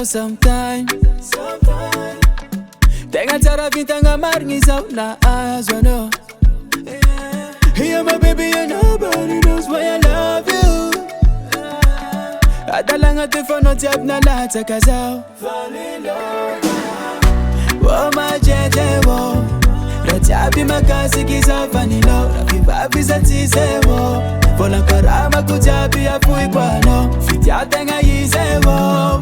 zao sometime. Tenga tsara vintagna marigny zao na azo anao. Yeah, my baby, and nobody knows why I love you. Adalanga tefono tiap na latsaka zao. Oh my jeje wo, ratiabi makasi kisa vanilo. Ravivavi za tise wo, vola karama kutiabi apui kwano. Fitia tenga yise wo.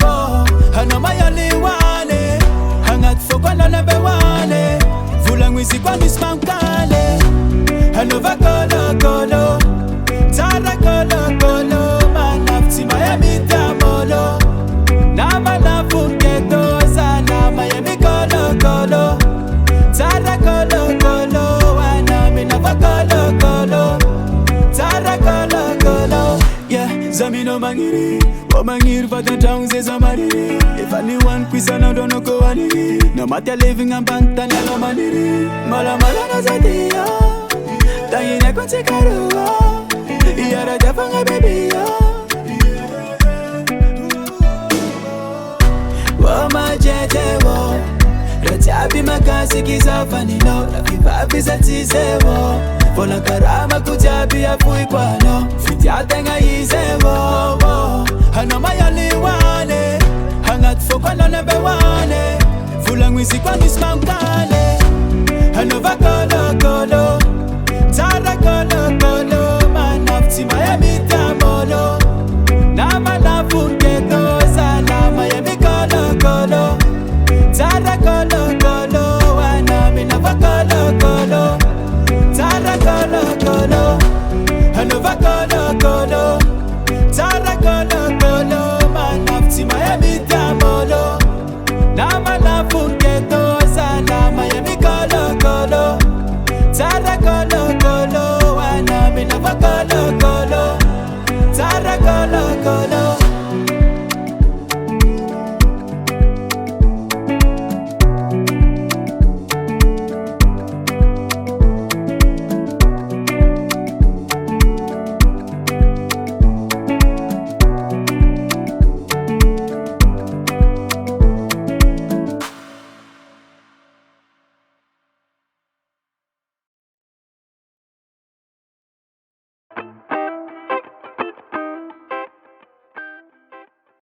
Hano mayali wane, hangat foko na nebe wane. Vula ngwisi kwa nismamkale. Hano va kolo, tara kolo. Manafti Miami tamolo. Nama na funketo sana Miami kolo. Tara kolo, wana mina va kolo. Tara kolo. Yeah, zamino mangiri. O mangiri vata taunze zamariri. If anyone quizana dono ko aniri. No matter living and bantanya no maniri. Mala na zadia. Dangina kwa tekaruwa. Yara japanga baby yo. Oh my jeje wo, ratiabi makasi kisa vanilo. Ravivavi za tise wo, vola karama kutiabi apui kwano. Fitia tenga yise wo. Hano mayali wane, hangat foko na nebe wane. Vula ngwisi kwa nismamkale. Hano va kolo.